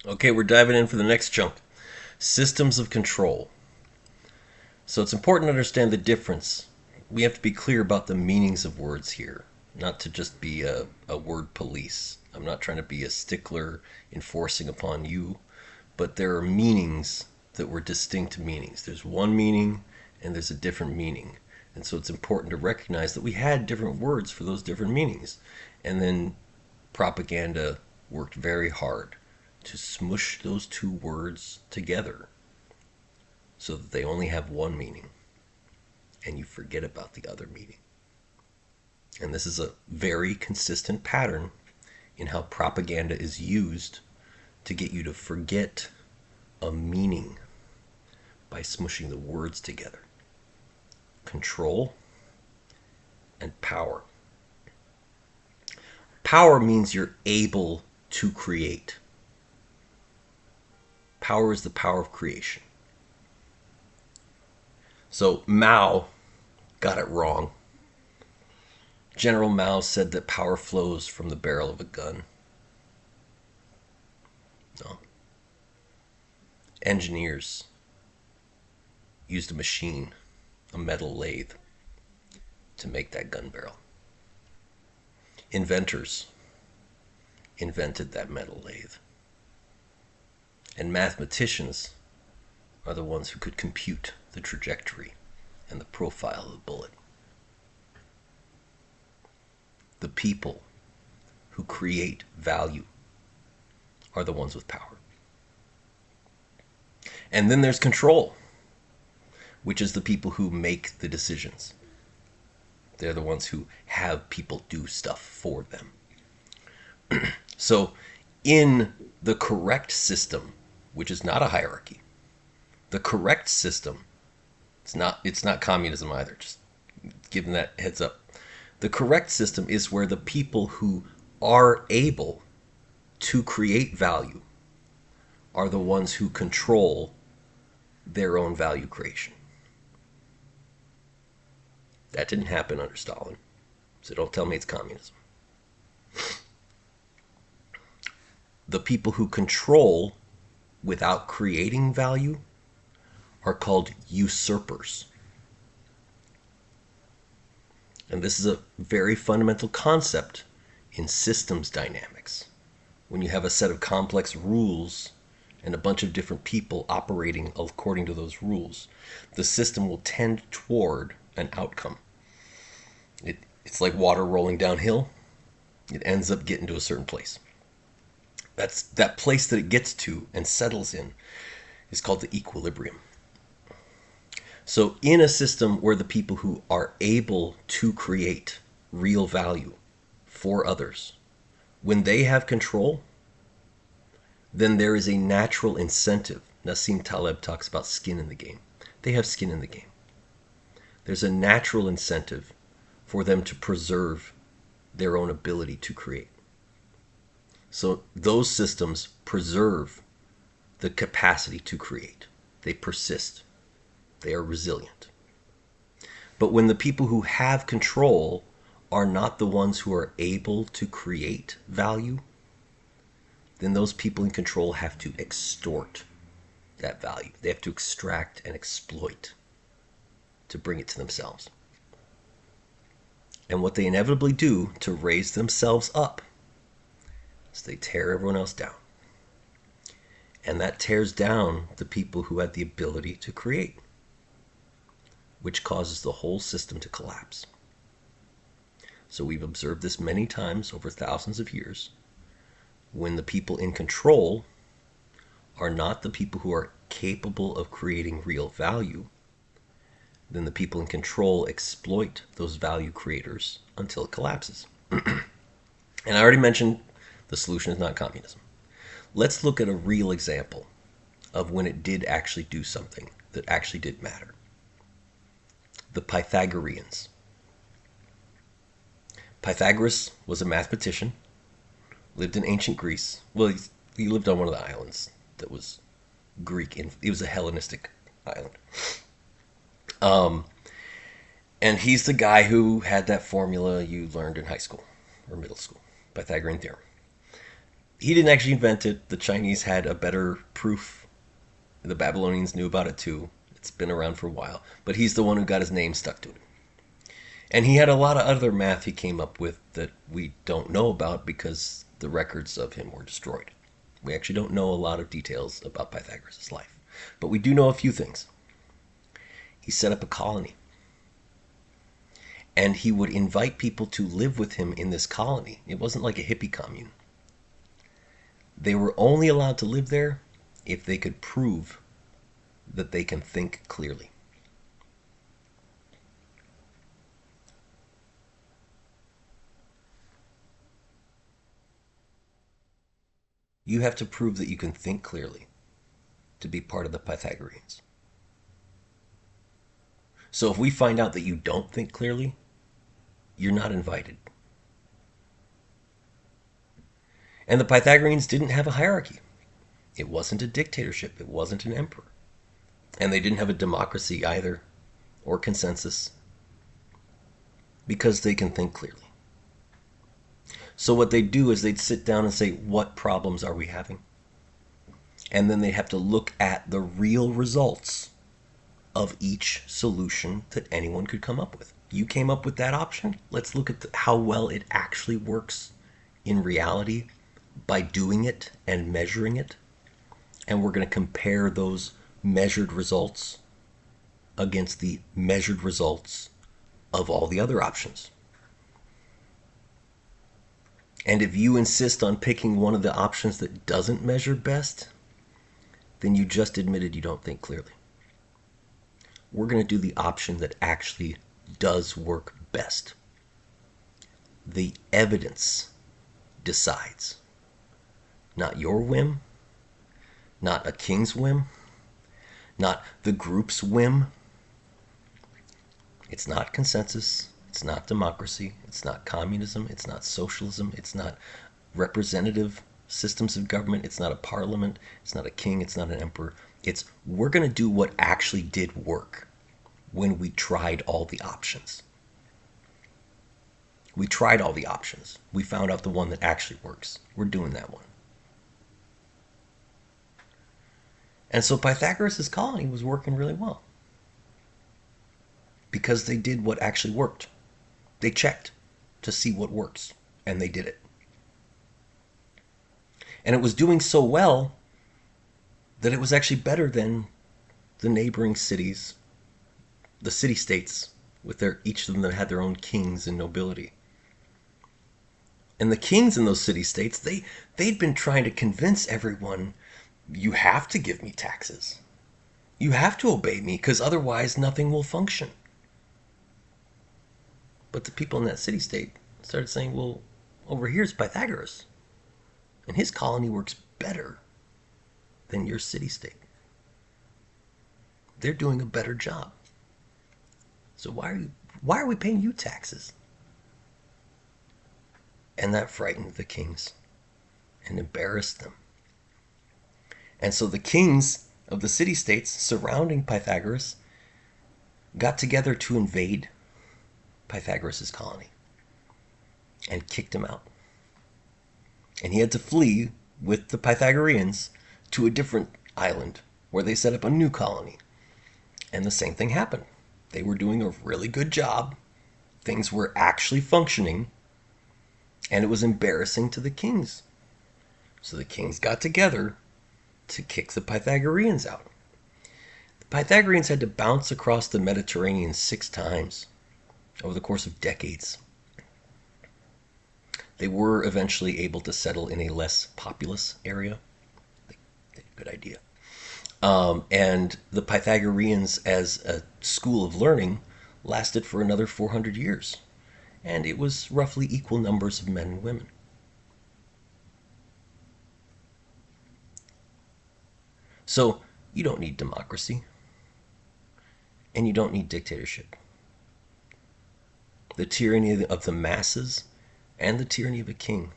Okay, we're diving in for the next chunk. Systems of control. So it's important to understand the difference. We have to be clear about the meanings of words here, not to just be a word police. I'm not trying to be a stickler enforcing upon you, but there are meanings that were distinct meanings. There's one meaning and there's a different meaning. And so it's important to recognize that we had different words for those different meanings. And then propaganda worked very hard to smush those two words together so that they only have one meaning and you forget about the other meaning. And this is a very consistent pattern in how propaganda is used to get you to forget a meaning by smushing the words together. Control and power. Power means you're able to create. Power is the power of creation. So Mao got it wrong. General Mao said that power flows from the barrel of a gun. No. Engineers used a machine, a metal lathe, to make that gun barrel. Inventors invented that metal lathe. And mathematicians are the ones who could compute the trajectory and the profile of the bullet. The people who create value are the ones with power. And then there's control, which is the people who make the decisions. They're the ones who have people do stuff for them. So in the correct system, which is not a hierarchy, the correct system, it's not communism either, just giving that heads up. The correct system is where the people who are able to create value are the ones who control their own value creation. That didn't happen under Stalin, so don't tell me it's communism. The people who control without creating value are called usurpers. And this is a very fundamental concept in systems dynamics. When you have a set of complex rules and a bunch of different people operating according to those rules, the system will tend toward an outcome. It's like water rolling downhill. It ends up getting to a certain place. That place that it gets to and settles in is called the equilibrium. So in a system where the people who are able to create real value for others, when they have control, then there is a natural incentive. Nassim Taleb talks about skin in the game. They have skin in the game. There's a natural incentive for them to preserve their own ability to create. So those systems preserve the capacity to create. They persist. They are resilient. But when the people who have control are not the ones who are able to create value, then those people in control have to extort that value. They have to extract and exploit to bring it to themselves. And what they inevitably do to raise themselves up is they tear everyone else down. And that tears down the people who had the ability to create, which causes the whole system to collapse. So we've observed this many times over thousands of years. When the people in control are not the people who are capable of creating real value, then the people in control exploit those value creators until it collapses. And I already mentioned the solution is not communism. Let's look at a real example of when it did actually do something that actually did matter. The Pythagoreans. Pythagoras was a mathematician, lived in ancient Greece. Well, he lived on one of the islands that was Greek. It was a Hellenistic island. And he's the guy who had that formula you learned in high school or middle school, Pythagorean theorem. He didn't actually invent it. The Chinese had a better proof. The Babylonians knew about it too. It's been around for a while. But he's the one who got his name stuck to it. And he had a lot of other math he came up with that we don't know about because the records of him were destroyed. We actually don't know a lot of details about Pythagoras' life. But we do know a few things. He set up a colony. And he would invite people to live with him in this colony. It wasn't like a hippie commune. They were only allowed to live there if they could prove that they can think clearly. You have to prove that you can think clearly to be part of the Pythagoreans. So if we find out that you don't think clearly, you're not invited. And the Pythagoreans didn't have a hierarchy. It wasn't a dictatorship. It wasn't an emperor. And they didn't have a democracy either, or consensus, because they can think clearly. So what they'd do is they'd sit down and say, what problems are we having? And then they'd have to look at the real results of each solution that anyone could come up with. You came up with that option. Let's look at how well it actually works in reality by doing it and measuring it. And we're going to compare those measured results against the measured results of all the other options. And if you insist on picking one of the options that doesn't measure best, then you just admitted you don't think clearly. We're going to do the option that actually does work best. The evidence decides. Not your whim, not a king's whim, not the group's whim. It's not consensus. It's not democracy. It's not communism. It's not socialism. It's not representative systems of government. It's not a parliament. It's not a king. It's not an emperor. It's we're going to do what actually did work when we tried all the options. We tried all the options. We found out the one that actually works. We're doing that one. And so Pythagoras' colony was working really well because they did what actually worked. They checked to see what works, and they did it. And it was doing so well that it was actually better than the neighboring cities, the city-states, with each of them that had their own kings and nobility. And the kings in those city-states, they'd been trying to convince everyone, you have to give me taxes. You have to obey me, because otherwise nothing will function. But the people in that city-state started saying, well, over here's Pythagoras, and his colony works better than your city-state. They're doing a better job. So why are we paying you taxes? And that frightened the kings and embarrassed them. And so the kings of the city-states surrounding Pythagoras got together to invade Pythagoras' colony and kicked him out. And he had to flee with the Pythagoreans to a different island where they set up a new colony. And the same thing happened. They were doing a really good job. Things were actually functioning. And it was embarrassing to the kings. So the kings got together to kick the Pythagoreans out. The Pythagoreans had to bounce across the Mediterranean 6 times over the course of decades. They were eventually able to settle in a less populous area. Good idea. And the Pythagoreans, as a school of learning, lasted for another 400 years. And it was roughly equal numbers of men and women. So you don't need democracy. And you don't need dictatorship. The tyranny of the masses and the tyranny of a king,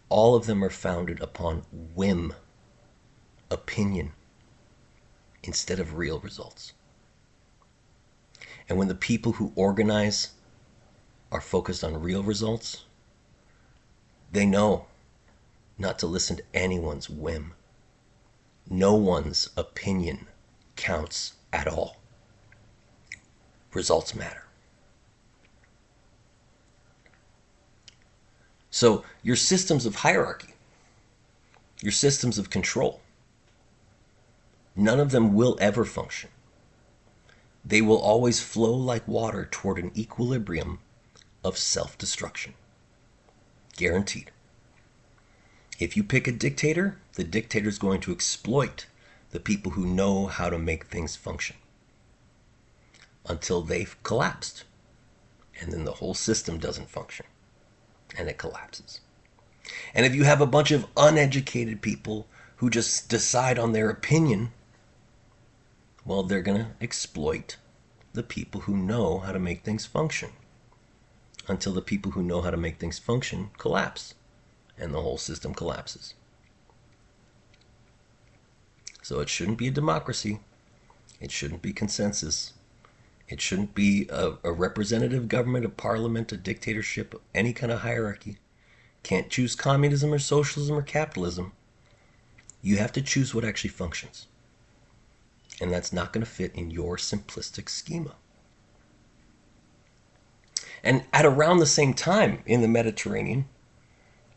all of them are founded upon whim, opinion, instead of real results. And when the people who organize are focused on real results, they know not to listen to anyone's whim. No one's opinion counts at all. Results matter. So your systems of hierarchy, your systems of control, none of them will ever function. They will always flow like water toward an equilibrium of self-destruction. Guaranteed. If you pick a dictator, the dictator is going to exploit the people who know how to make things function until they've collapsed. And then the whole system doesn't function and it collapses. And if you have a bunch of uneducated people who just decide on their opinion, well, they're going to exploit the people who know how to make things function until the people who know how to make things function collapse and the whole system collapses. So it shouldn't be a democracy. It shouldn't be consensus. It shouldn't be a representative government, a parliament, a dictatorship, any kind of hierarchy. Can't choose communism or socialism or capitalism. You have to choose what actually functions. And that's not going to fit in your simplistic schema. And at around the same time in the Mediterranean,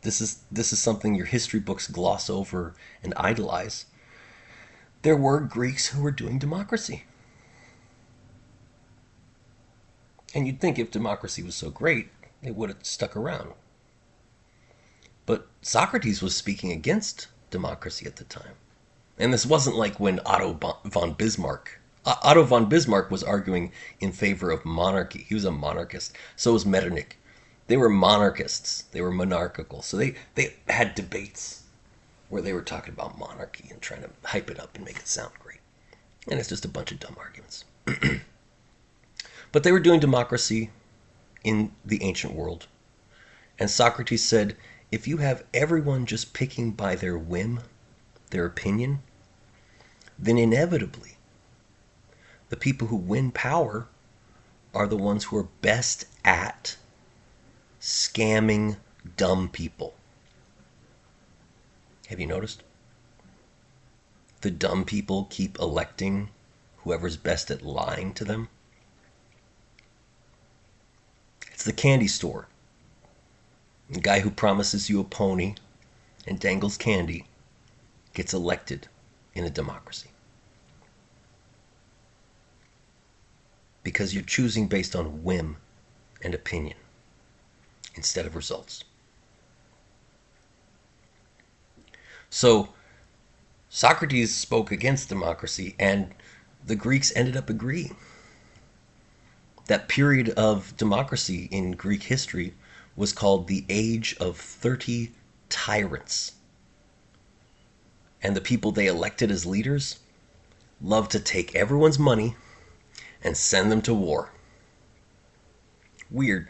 this is something your history books gloss over and idolize. There were Greeks who were doing democracy. And you'd think if democracy was so great, it would have stuck around. But Socrates was speaking against democracy at the time. And this wasn't like when Otto von Bismarck was arguing in favor of monarchy. He was a monarchist. So was Metternich. They were monarchists. They were monarchical. So they had debates where they were talking about monarchy and trying to hype it up and make it sound great. And it's just a bunch of dumb arguments. But they were doing democracy in the ancient world. And Socrates said, if you have everyone just picking by their whim, their opinion, then inevitably the people who win power are the ones who are best at scamming dumb people. Have you noticed? The dumb people keep electing whoever's best at lying to them. It's the candy store. The guy who promises you a pony and dangles candy gets elected in a democracy. Because you're choosing based on whim and opinion instead of results. So Socrates spoke against democracy, and the Greeks ended up agreeing. That period of democracy in Greek history was called the Age of 30 Tyrants. And the people they elected as leaders loved to take everyone's money and send them to war. Weird.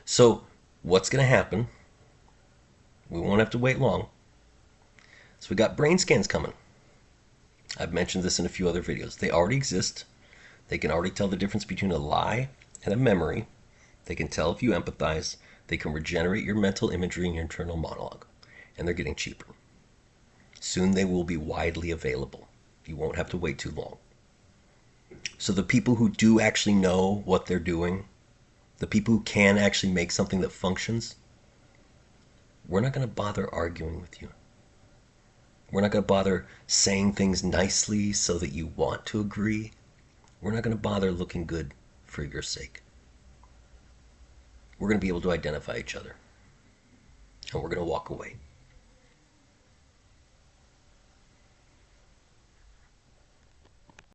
So, what's going to happen? We won't have to wait long. So we got brain scans coming. I've mentioned this in a few other videos. They already exist. They can already tell the difference between a lie and a memory. They can tell if you empathize. They can regenerate your mental imagery and your internal monologue. And they're getting cheaper. Soon they will be widely available. You won't have to wait too long. So the people who do actually know what they're doing, the people who can actually make something that functions, we're not going to bother arguing with you. We're not going to bother saying things nicely so that you want to agree. We're not going to bother looking good for your sake. We're going to be able to identify each other. And we're going to walk away.